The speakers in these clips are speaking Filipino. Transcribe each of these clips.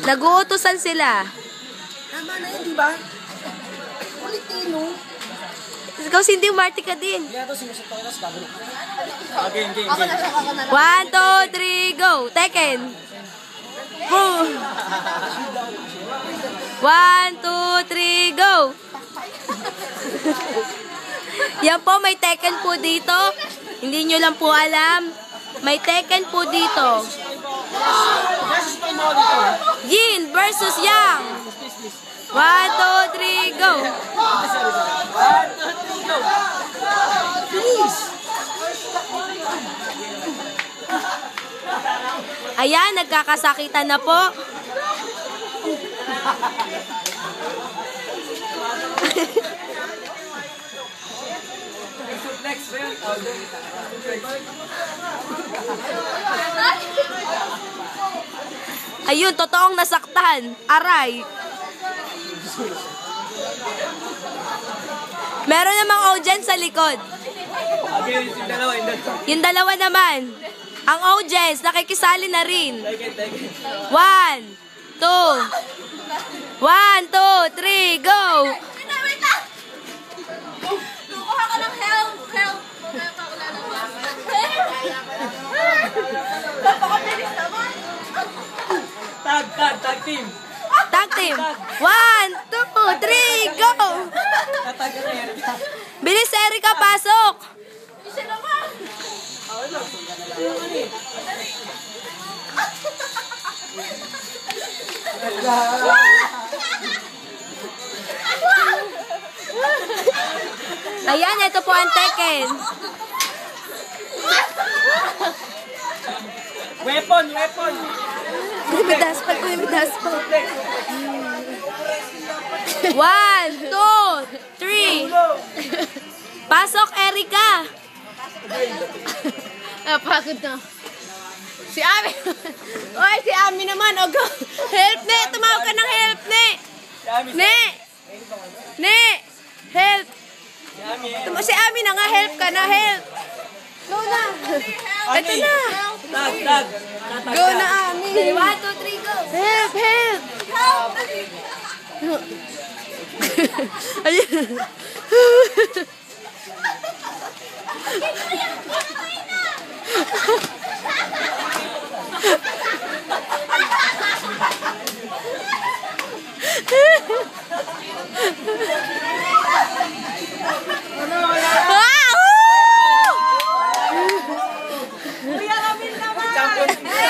Nag-uutosan sila. Tama na yun, di ba? Ulitin, no? Ikaw, Cindy, umarte ka din. Hindi ito, sinusot ko ito sa gagawin. Game. 1, 2, 3, go! Tekken! 1, 2, 3, go! Yan po, may Tekken po dito. Hindi nyo lang po alam. May Tekken po dito. Yin versus Yang. 1, 2, 3, go! 1, 2, 3, go! Please! Ayan, nagkakasakitan na po. Ayun, totoong nasaktan. Aray. Meron namang audience sa likod. Yung dalawa naman. Ang audience, nakikisali na rin. 1, 2. 1, 2, 3, go! Kukuha ka ng help. Napakabilis naman. Tag team. Tag team. 1, 2, 3, go! Bilis, Erica, pasok! Isa naman. Ayan, ito po ang Tekken. Weapon. May daspal po, may daspal. 1, 2, 3. Pasok, Erica. Napagod na. Si Ami. Oy, si Ami naman. O, go. Help, ne. Tumawag ka ng help, ne. Ne. Help. Si Ami na nga. Help ka na. Help. Go na. Ito na. Tag. Go na, Ami. 1, 2, 3, go. Help. Ayun.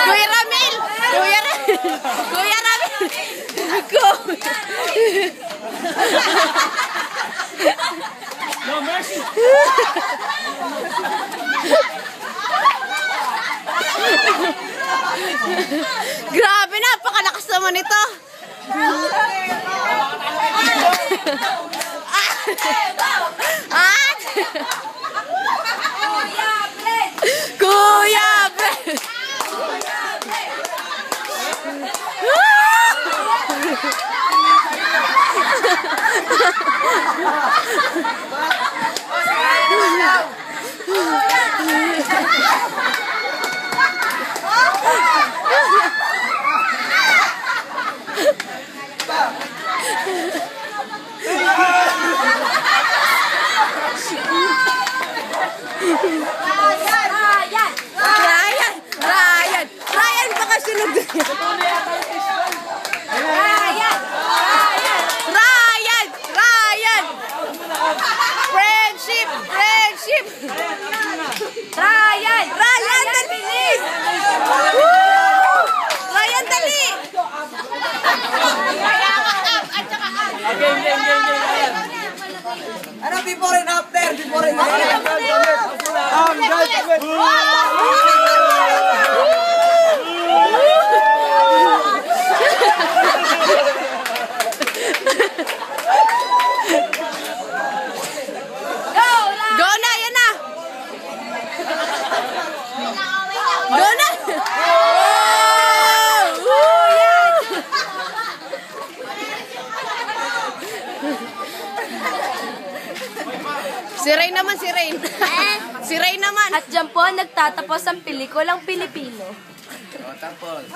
Kuya Ramil. No mercy. Grabe, napakalakas naman ito. Kuya Brad. Ryan, baka sunog na yan. Ryan! Friendship! Ryan, bilis! Ryan, dali! Ano, before and after? Go na, yan na! Go na! Si Rain naman, si Rain. Si Rain naman. At dyan po nagtatapos ang pelikulang Pilipino. Tapos.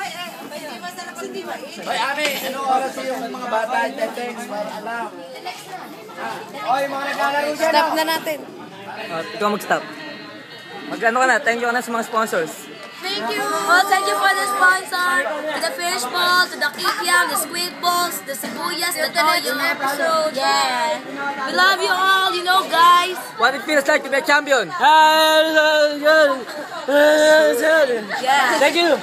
Hoy, Ami, ano oras yung mga bata i-text para alam? Hoy, mga naglalaro dyan. Stop na natin. Ikaw mag-stop. Mag-ano ka na, thank you ka na sa mga sponsors. Thank you. Well, thank you for the sponsor, to the fish ball, to the kikiam, the squid balls, the sibuyas, the toyo. Episode. Yeah. We love you all, you know, guys. What it feels like to be a champion? Yeah. Thank you.